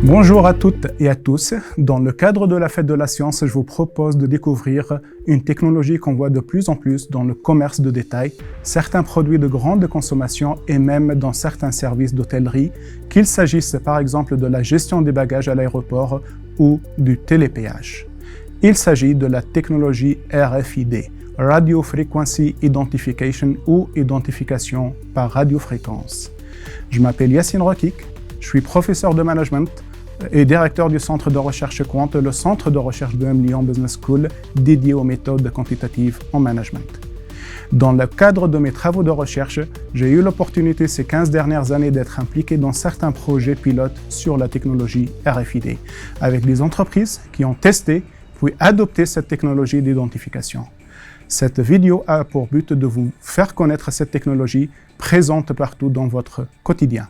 Bonjour à toutes et à tous. Dans le cadre de la Fête de la Science, je vous propose de découvrir une technologie qu'on voit de plus en plus dans le commerce de détail, certains produits de grande consommation et même dans certains services d'hôtellerie, qu'il s'agisse par exemple de la gestion des bagages à l'aéroport ou du télépéage. Il s'agit de la technologie RFID, Radio Frequency Identification ou identification par radiofréquence. Je m'appelle Yassine Rokik, je suis professeur de management et directeur du centre de recherche Quant, le centre de recherche de Lyon Business School dédié aux méthodes quantitatives en management. Dans le cadre de mes travaux de recherche, j'ai eu l'opportunité ces 15 dernières années d'être impliqué dans certains projets pilotes sur la technologie RFID, avec des entreprises qui ont testé puis adopté cette technologie d'identification. Cette vidéo a pour but de vous faire connaître cette technologie présente partout dans votre quotidien.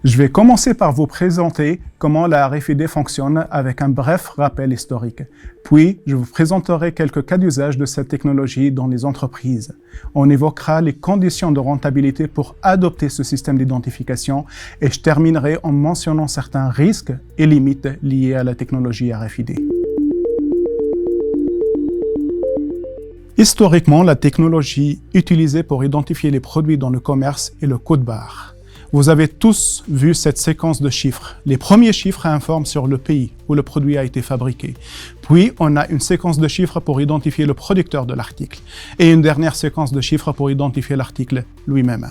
Je vais commencer par vous présenter comment la RFID fonctionne avec un bref rappel historique. Puis, je vous présenterai quelques cas d'usage de cette technologie dans les entreprises. On évoquera les conditions de rentabilité pour adopter ce système d'identification et je terminerai en mentionnant certains risques et limites liés à la technologie RFID. Historiquement, la technologie utilisée pour identifier les produits dans le commerce est le code barre. Vous avez tous vu cette séquence de chiffres. Les premiers chiffres informent sur le pays où le produit a été fabriqué. Puis, on a une séquence de chiffres pour identifier le producteur de l'article et une dernière séquence de chiffres pour identifier l'article lui-même.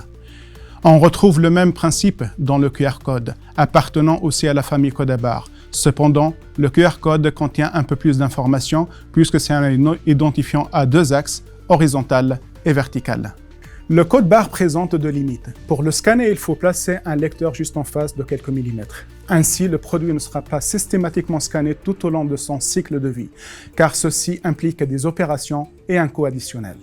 On retrouve le même principe dans le QR code, appartenant aussi à la famille code barre. Cependant, le QR code contient un peu plus d'informations puisque c'est un identifiant à deux axes, horizontal et vertical. Le code barre présente deux limites. Pour le scanner, il faut placer un lecteur juste en face de quelques millimètres. Ainsi, le produit ne sera pas systématiquement scanné tout au long de son cycle de vie, car ceci implique des opérations et un coût additionnel.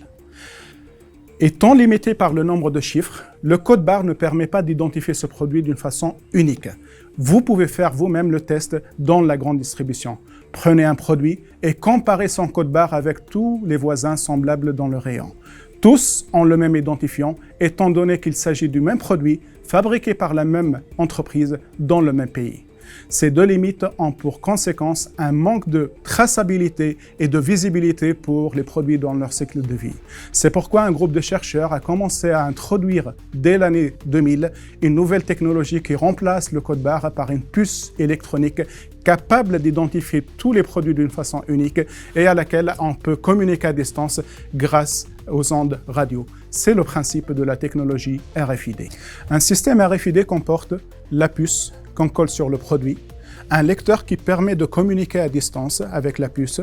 Étant limité par le nombre de chiffres, le code barre ne permet pas d'identifier ce produit d'une façon unique. Vous pouvez faire vous-même le test dans la grande distribution. Prenez un produit et comparez son code barre avec tous les voisins semblables dans le rayon. Tous ont le même identifiant, étant donné qu'il s'agit du même produit fabriqué par la même entreprise dans le même pays. Ces deux limites ont pour conséquence un manque de traçabilité et de visibilité pour les produits dans leur cycle de vie. C'est pourquoi un groupe de chercheurs a commencé à introduire dès l'année 2000 une nouvelle technologie qui remplace le code barre par une puce électronique capable d'identifier tous les produits d'une façon unique et à laquelle on peut communiquer à distance grâce aux ondes radio. C'est le principe de la technologie RFID. Un système RFID comporte la puce qu'on colle sur le produit, un lecteur qui permet de communiquer à distance avec la puce,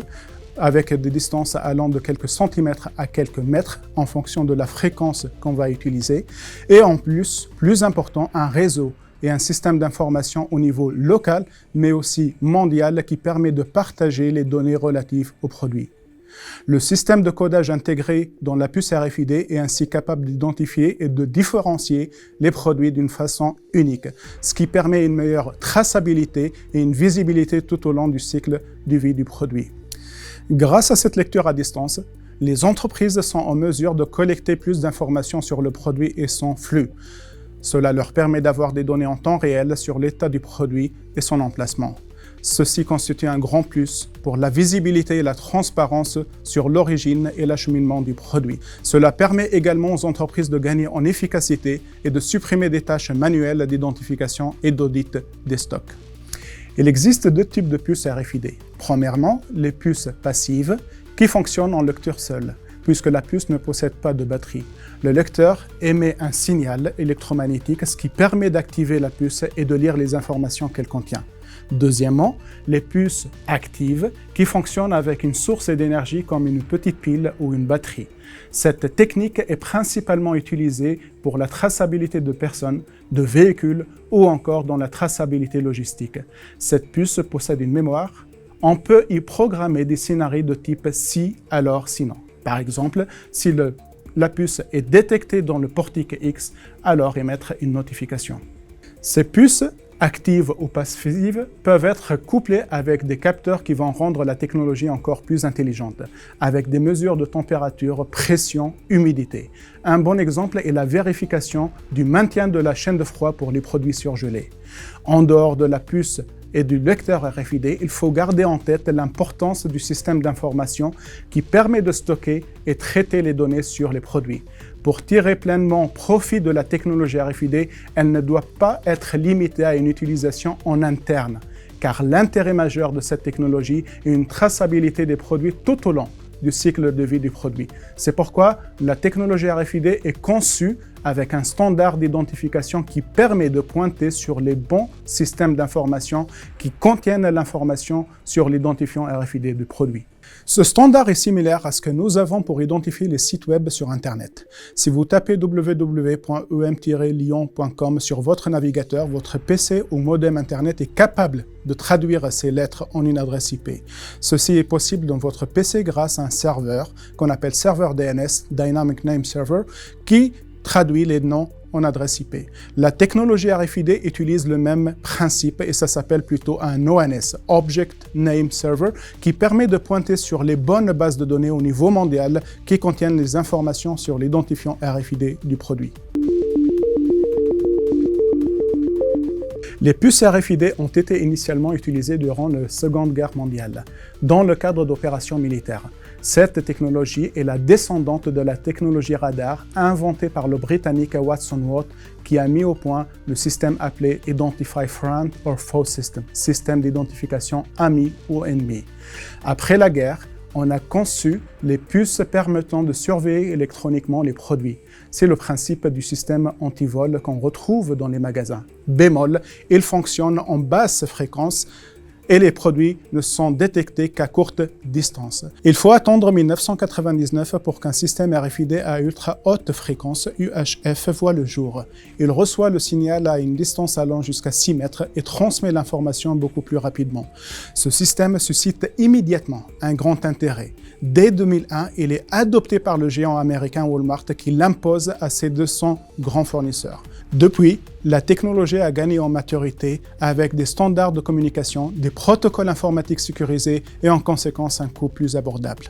avec des distances allant de quelques centimètres à quelques mètres en fonction de la fréquence qu'on va utiliser, et en plus important, un réseau et un système d'information au niveau local, mais aussi mondial, qui permet de partager les données relatives au produit. Le système de codage intégré dans la puce RFID est ainsi capable d'identifier et de différencier les produits d'une façon unique, ce qui permet une meilleure traçabilité et une visibilité tout au long du cycle de vie du produit. Grâce à cette lecture à distance, les entreprises sont en mesure de collecter plus d'informations sur le produit et son flux. Cela leur permet d'avoir des données en temps réel sur l'état du produit et son emplacement. Ceci constitue un grand plus pour la visibilité et la transparence sur l'origine et l'acheminement du produit. Cela permet également aux entreprises de gagner en efficacité et de supprimer des tâches manuelles d'identification et d'audit des stocks. Il existe deux types de puces RFID. Premièrement, les puces passives qui fonctionnent en lecteur seul, puisque la puce ne possède pas de batterie. Le lecteur émet un signal électromagnétique, ce qui permet d'activer la puce et de lire les informations qu'elle contient. Deuxièmement, les puces actives qui fonctionnent avec une source d'énergie comme une petite pile ou une batterie. Cette technique est principalement utilisée pour la traçabilité de personnes, de véhicules ou encore dans la traçabilité logistique. Cette puce possède une mémoire. On peut y programmer des scénarios de type si, alors, sinon. Par exemple, si la puce est détectée dans le portique X, alors émettre une notification. Ces puces actives ou passives peuvent être couplées avec des capteurs qui vont rendre la technologie encore plus intelligente, avec des mesures de température, pression, humidité. Un bon exemple est la vérification du maintien de la chaîne de froid pour les produits surgelés. En dehors de la puce et du lecteur RFID, il faut garder en tête l'importance du système d'information qui permet de stocker et traiter les données sur les produits. Pour tirer pleinement profit de la technologie RFID, elle ne doit pas être limitée à une utilisation en interne, car l'intérêt majeur de cette technologie est une traçabilité des produits tout au long du cycle de vie du produit. C'est pourquoi la technologie RFID est conçue avec un standard d'identification qui permet de pointer sur les bons systèmes d'information qui contiennent l'information sur l'identifiant RFID du produit. Ce standard est similaire à ce que nous avons pour identifier les sites web sur Internet. Si vous tapez www.em-lyon.com sur votre navigateur, votre PC ou modem Internet est capable de traduire ces lettres en une adresse IP. Ceci est possible dans votre PC grâce à un serveur qu'on appelle serveur DNS, Dynamic Name Server, qui traduit les noms en adresse IP. La technologie RFID utilise le même principe et ça s'appelle plutôt un ONS, Object Name Server, qui permet de pointer sur les bonnes bases de données au niveau mondial qui contiennent les informations sur l'identifiant RFID du produit. Les puces RFID ont été initialement utilisées durant la Seconde Guerre mondiale, dans le cadre d'opérations militaires. Cette technologie est la descendante de la technologie radar inventée par le Britannique Watson Watt qui a mis au point le système appelé Identify Friend or Foe System, système d'identification ami ou ennemi. Après la guerre, on a conçu les puces permettant de surveiller électroniquement les produits. C'est le principe du système anti-vol qu'on retrouve dans les magasins. Bémol, il fonctionne en basse fréquence et les produits ne sont détectés qu'à courte distance. Il faut attendre 1999 pour qu'un système RFID à ultra haute fréquence, UHF, voit le jour. Il reçoit le signal à une distance allant jusqu'à 6 mètres et transmet l'information beaucoup plus rapidement. Ce système suscite immédiatement un grand intérêt. Dès 2001, il est adopté par le géant américain Walmart qui l'impose à ses 200 grands fournisseurs. Depuis, la technologie a gagné en maturité avec des standards de communication, des protocoles informatiques sécurisés et en conséquence un coût plus abordable.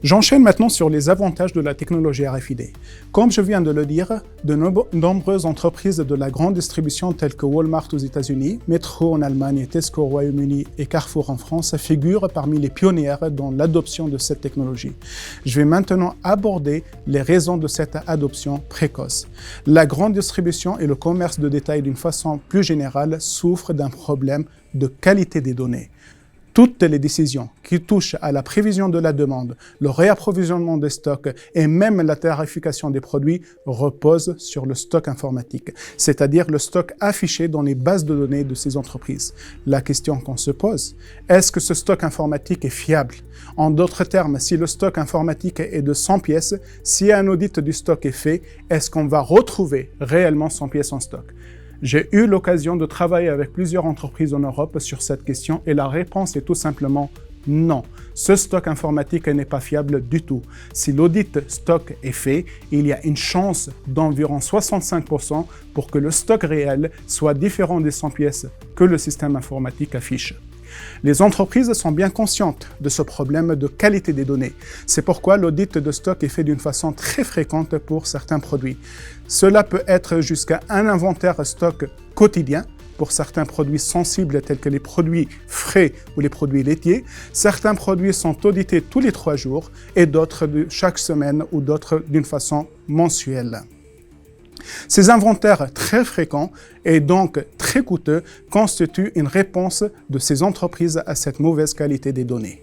J'enchaîne maintenant sur les avantages de la technologie RFID. Comme je viens de le dire, de nombreuses entreprises de la grande distribution telles que Walmart aux États-Unis, Metro en Allemagne, Tesco au Royaume-Uni et Carrefour en France figurent parmi les pionnières dans l'adoption de cette technologie. Je vais maintenant aborder les raisons de cette adoption précoce. La grande distribution et le commerce de détail d'une façon plus générale souffrent d'un problème de qualité des données. Toutes les décisions qui touchent à la prévision de la demande, le réapprovisionnement des stocks et même la tarification des produits reposent sur le stock informatique, c'est-à-dire le stock affiché dans les bases de données de ces entreprises. La question qu'on se pose, est-ce que ce stock informatique est fiable? En d'autres termes, si le stock informatique est de 100 pièces, si un audit du stock est fait, est-ce qu'on va retrouver réellement 100 pièces en stock? J'ai eu l'occasion de travailler avec plusieurs entreprises en Europe sur cette question et la réponse est tout simplement non. Ce stock informatique n'est pas fiable du tout. Si l'audit stock est fait, il y a une chance d'environ 65% pour que le stock réel soit différent des 100 pièces que le système informatique affiche. Les entreprises sont bien conscientes de ce problème de qualité des données. C'est pourquoi l'audit de stock est fait d'une façon très fréquente pour certains produits. Cela peut être jusqu'à un inventaire stock quotidien pour certains produits sensibles tels que les produits frais ou les produits laitiers. Certains produits sont audités tous les 3 jours et d'autres chaque semaine ou d'autres d'une façon mensuelle. Ces inventaires très fréquents et donc très coûteux constituent une réponse de ces entreprises à cette mauvaise qualité des données.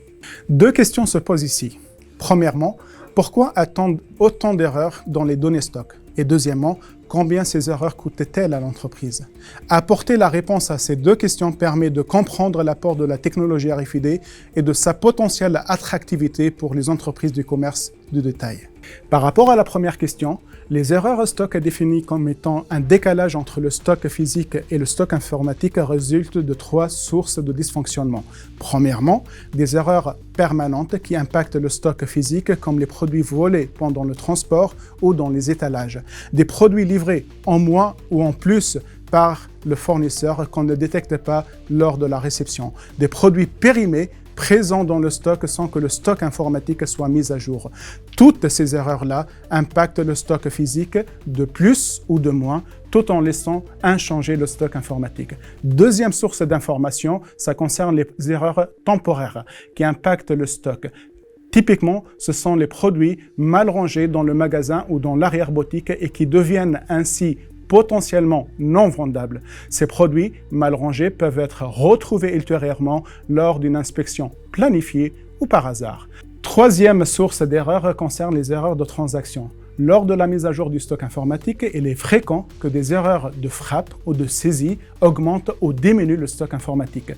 2 questions se posent ici. Premièrement, pourquoi attendre autant d'erreurs dans les données stock? Et deuxièmement, combien ces erreurs coûtent-elles à l'entreprise? Apporter la réponse à ces 2 questions permet de comprendre l'apport de la technologie RFID et de sa potentielle attractivité pour les entreprises du commerce de détail. Par rapport à la première question, les erreurs stock définies comme étant un décalage entre le stock physique et le stock informatique résultent de 3 sources de dysfonctionnement. Premièrement, des erreurs permanentes qui impactent le stock physique comme les produits volés pendant le transport ou dans les étalages. Des produits livrés en moins ou en plus par le fournisseur qu'on ne détecte pas lors de la réception. Des produits périmés présents dans le stock sans que le stock informatique soit mis à jour. Toutes ces erreurs-là impactent le stock physique de plus ou de moins, tout en laissant inchangé le stock informatique. Deuxième source d'information, ça concerne les erreurs temporaires qui impactent le stock. Typiquement, ce sont les produits mal rangés dans le magasin ou dans l'arrière-boutique et qui deviennent ainsi potentiellement non vendables. Ces produits mal rangés peuvent être retrouvés ultérieurement lors d'une inspection planifiée ou par hasard. Troisième source d'erreur concerne les erreurs de transaction. Lors de la mise à jour du stock informatique, il est fréquent que des erreurs de frappe ou de saisie augmentent ou diminuent le stock informatique.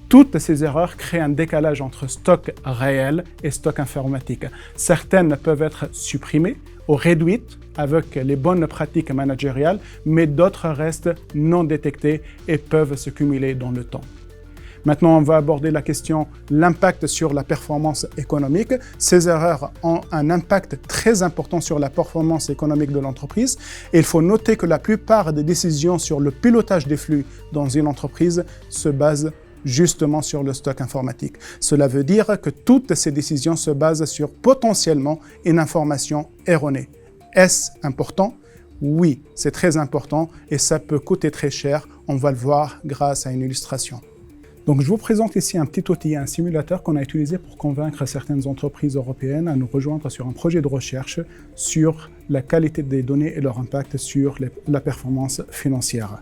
Toutes ces erreurs créent un décalage entre stock réel et stock informatique. Certaines peuvent être supprimées ou réduites avec les bonnes pratiques managériales, mais d'autres restent non détectées et peuvent se cumuler dans le temps. Maintenant, on va aborder la question l'impact sur la performance économique. Ces erreurs ont un impact très important sur la performance économique de l'entreprise. Il faut noter que la plupart des décisions sur le pilotage des flux dans une entreprise se basent justement sur le stock informatique. Cela veut dire que toutes ces décisions se basent sur potentiellement une information erronée. Est-ce important? Oui, c'est très important et ça peut coûter très cher. On va le voir grâce à une illustration. Donc, je vous présente ici un petit outil, un simulateur qu'on a utilisé pour convaincre certaines entreprises européennes à nous rejoindre sur un projet de recherche sur la qualité des données et leur impact sur la performance financière.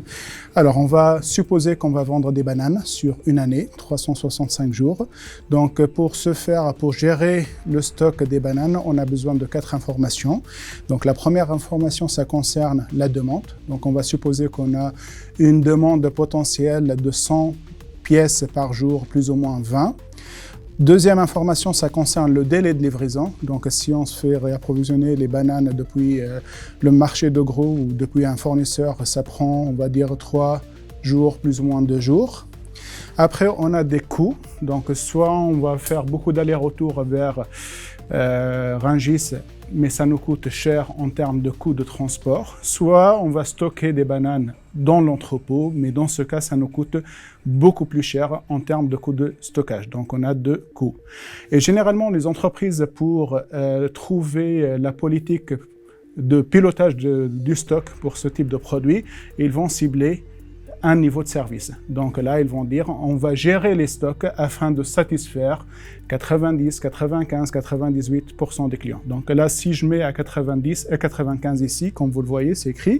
Alors, on va supposer qu'on va vendre des bananes sur une année, 365 jours. Donc, pour ce faire, pour gérer le stock des bananes, on a besoin de 4 informations. Donc, la première information, ça concerne la demande. Donc, on va supposer qu'on a une demande potentielle de 100 pièces par jour, plus ou moins 20. Deuxième information, ça concerne le délai de livraison. Donc, si on se fait réapprovisionner les bananes depuis le marché de gros ou depuis un fournisseur, ça prend, on va dire, 3 jours, plus ou moins 2 jours. Après, on a des coûts. Donc, soit on va faire beaucoup d'allers-retours vers Rungis, mais ça nous coûte cher en termes de coûts de transport. Soit on va stocker des bananes dans l'entrepôt, mais dans ce cas, ça nous coûte beaucoup plus cher en termes de coûts de stockage. Donc, on a 2 coûts. Et généralement, les entreprises, pour trouver la politique de pilotage du stock pour ce type de produit, ils vont cibler un niveau de service. Donc là, ils vont dire, on va gérer les stocks afin de satisfaire 90, 95, 98% des clients. Donc là, si je mets à 90 et 95 ici, comme vous le voyez, c'est écrit,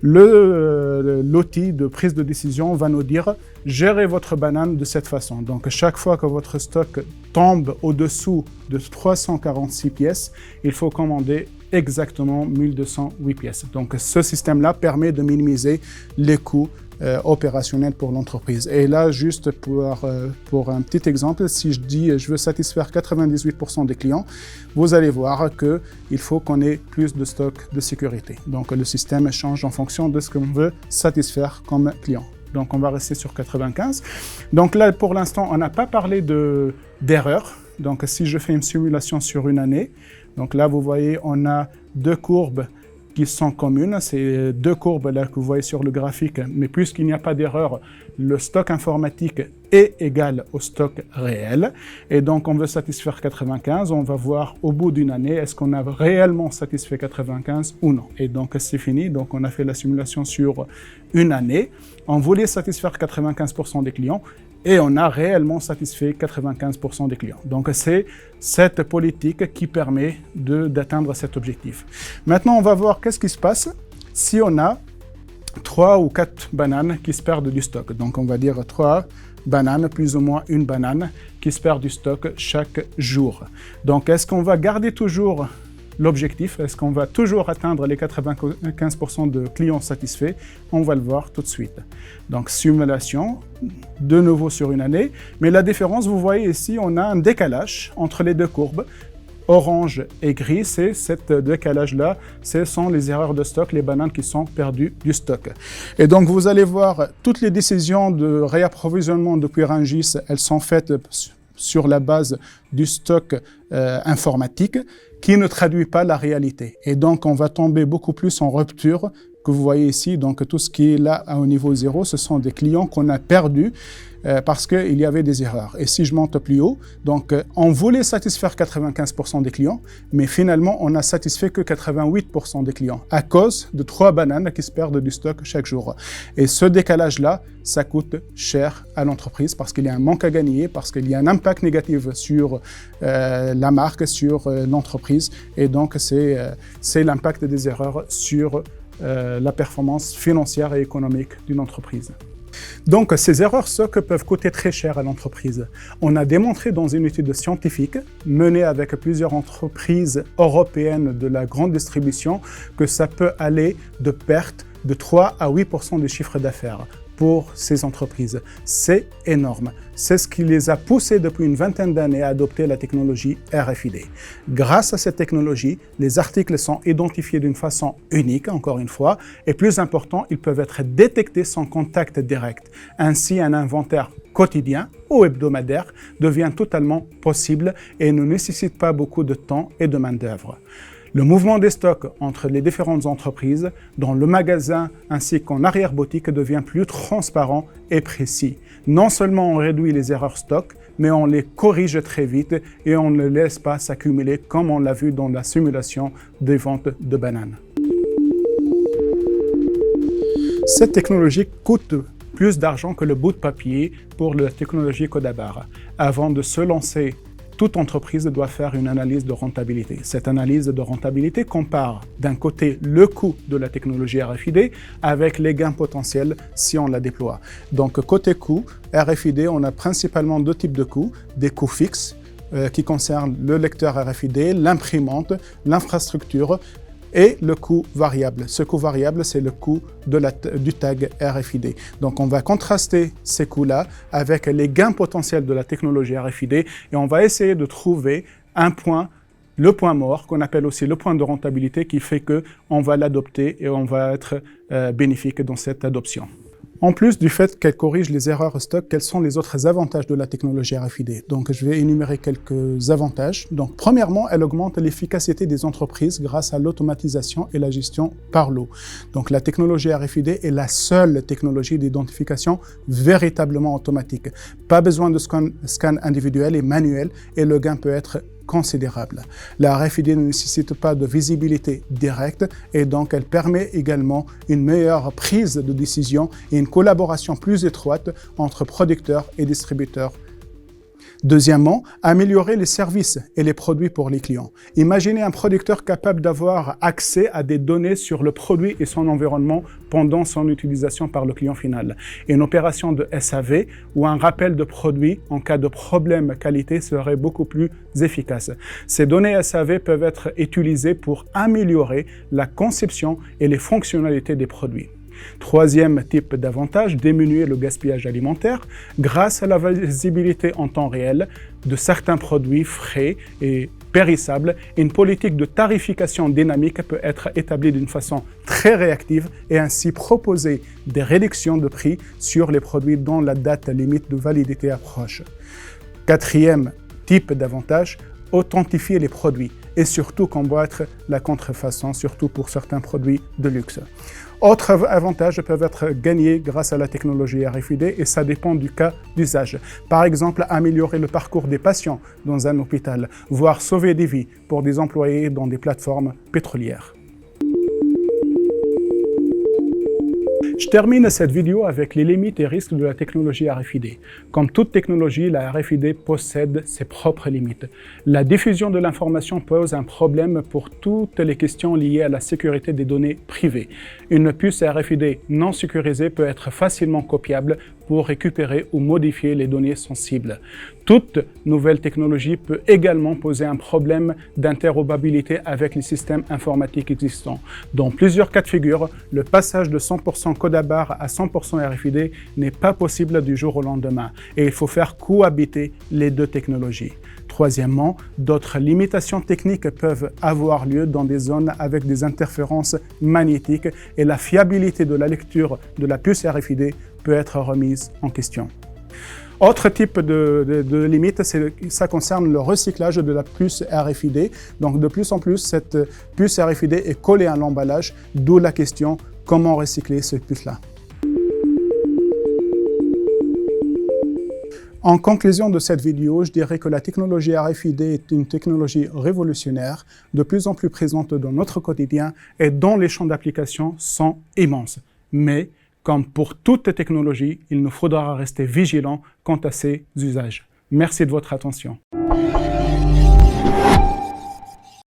l'outil de prise de décision va nous dire, gérez votre banane de cette façon. Donc chaque fois que votre stock tombe au-dessous de 346 pièces, il faut commander exactement 1208 pièces. Donc ce système-là permet de minimiser les coûts opérationnel pour l'entreprise. Et là, juste pour un petit exemple, si je dis je veux satisfaire 98% des clients, vous allez voir qu'il faut qu'on ait plus de stock de sécurité. Donc le système change en fonction de ce qu'on veut satisfaire comme client. Donc on va rester sur 95. Donc là, pour l'instant, on n'a pas parlé d'erreur. Donc si je fais une simulation sur une année, donc là, vous voyez, on a 2 courbes qui sont communes. C'est 2 courbes là que vous voyez sur le graphique, mais puisqu'il n'y a pas d'erreur, le stock informatique est égal au stock réel. Et donc, on veut satisfaire 95. On va voir au bout d'une année, est-ce qu'on a réellement satisfait 95 ou non. Et donc, c'est fini. Donc, on a fait la simulation sur une année. On voulait satisfaire 95% des clients. Et on a réellement satisfait 95% des clients. Donc, c'est cette politique qui permet d'atteindre cet objectif. Maintenant, on va voir qu'est-ce qui se passe si on a 3 ou 4 bananes qui se perdent du stock. Donc, on va dire 3 bananes, plus ou moins une banane, qui se perd du stock chaque jour. Donc, est-ce qu'on va garder toujours l'objectif? Est-ce qu'on va toujours atteindre les 95% de clients satisfaits? On va le voir tout de suite. Donc, simulation, de nouveau sur une année. Mais la différence, vous voyez ici, on a un décalage entre les 2 courbes. Orange et gris, c'est ce décalage-là. Ce sont les erreurs de stock, les bananes qui sont perdues du stock. Et donc, vous allez voir, toutes les décisions de réapprovisionnement depuis Rungis, elles sont faites sur la base du stock informatique qui ne traduit pas la réalité. Et donc, on va tomber beaucoup plus en rupture que vous voyez ici, donc tout ce qui est là au niveau 0, ce sont des clients qu'on a perdus parce qu'il y avait des erreurs. Et si je monte plus haut, donc on voulait satisfaire 95% des clients, mais finalement on n'a satisfait que 88% des clients à cause de 3 bananes qui se perdent du stock chaque jour. Et ce décalage-là, ça coûte cher à l'entreprise parce qu'il y a un manque à gagner, parce qu'il y a un impact négatif sur la marque, sur l'entreprise, et donc c'est l'impact des erreurs sur la performance financière et économique d'une entreprise. Donc, ces erreurs stock peuvent coûter très cher à l'entreprise. On a démontré dans une étude scientifique menée avec plusieurs entreprises européennes de la grande distribution que ça peut aller de pertes de 3 à 8% du chiffre d'affaires pour ces entreprises. C'est énorme. C'est ce qui les a poussés depuis une vingtaine d'années à adopter la technologie RFID. Grâce à cette technologie, les articles sont identifiés d'une façon unique, encore une fois, et plus important, ils peuvent être détectés sans contact direct. Ainsi, un inventaire quotidien ou hebdomadaire devient totalement possible et ne nécessite pas beaucoup de temps et de main-d'œuvre. Le mouvement des stocks entre les différentes entreprises, dans le magasin ainsi qu'en arrière-boutique, devient plus transparent et précis. Non seulement on réduit les erreurs stock, mais on les corrige très vite et on ne laisse pas s'accumuler comme on l'a vu dans la simulation des ventes de bananes. Cette technologie coûte plus d'argent que le bout de papier pour la technologie Codabar. Avant de se lancer, toute entreprise doit faire une analyse de rentabilité. Cette analyse de rentabilité compare d'un côté le coût de la technologie RFID avec les gains potentiels si on la déploie. Donc côté coût, RFID, on a principalement 2 types de coûts. Des coûts fixes qui concernent le lecteur RFID, l'imprimante, l'infrastructure, et le coût variable. Ce coût variable, c'est le coût du tag RFID. Donc, on va contraster ces coûts-là avec les gains potentiels de la technologie RFID et on va essayer de trouver un point, le point mort, qu'on appelle aussi le point de rentabilité, qui fait qu'on va l'adopter et on va être bénéfique dans cette adoption. En plus du fait qu'elle corrige les erreurs stock, quels sont les autres avantages de la technologie RFID? Donc, je vais énumérer quelques avantages. Donc, premièrement, elle augmente l'efficacité des entreprises grâce à l'automatisation et la gestion par lot. Donc, la technologie RFID est la seule technologie d'identification véritablement automatique. Pas besoin de scan individuel et manuel et le gain peut être considérable. La RFID ne nécessite pas de visibilité directe et donc elle permet également une meilleure prise de décision et une collaboration plus étroite entre producteurs et distributeurs. Deuxièmement, améliorer les services et les produits pour les clients. Imaginez un producteur capable d'avoir accès à des données sur le produit et son environnement pendant son utilisation par le client final. Une opération de SAV ou un rappel de produit en cas de problème qualité serait beaucoup plus efficace. Ces données SAV peuvent être utilisées pour améliorer la conception et les fonctionnalités des produits. Troisième type d'avantage, diminuer le gaspillage alimentaire grâce à la visibilité en temps réel de certains produits frais et périssables. Une politique de tarification dynamique peut être établie d'une façon très réactive et ainsi proposer des réductions de prix sur les produits dont la date limite de validité approche. Quatrième type d'avantage, authentifier les produits et surtout combattre la contrefaçon, surtout pour certains produits de luxe. Autres avantages peuvent être gagnés grâce à la technologie RFID et ça dépend du cas d'usage. Par exemple, améliorer le parcours des patients dans un hôpital, voire sauver des vies pour des employés dans des plateformes pétrolières. Je termine cette vidéo avec les limites et risques de la technologie RFID. Comme toute technologie, la RFID possède ses propres limites. La diffusion de l'information pose un problème pour toutes les questions liées à la sécurité des données privées. Une puce RFID non sécurisée peut être facilement copiable pour récupérer ou modifier les données sensibles. Toute nouvelle technologie peut également poser un problème d'interopérabilité avec les systèmes informatiques existants. Dans plusieurs cas de figure, le passage de 100% Codabar à 100% RFID n'est pas possible du jour au lendemain et il faut faire cohabiter les deux technologies. Troisièmement, d'autres limitations techniques peuvent avoir lieu dans des zones avec des interférences magnétiques et la fiabilité de la lecture de la puce RFID peut être remise en question. Autre type de limite, ça concerne le recyclage de la puce RFID. Donc de plus en plus, cette puce RFID est collée à l'emballage, d'où la question comment recycler ces puces-là. En conclusion de cette vidéo, je dirais que la technologie RFID est une technologie révolutionnaire, de plus en plus présente dans notre quotidien et dont les champs d'application sont immenses. Mais, comme pour toute technologie, il nous faudra rester vigilants quant à ses usages. Merci de votre attention.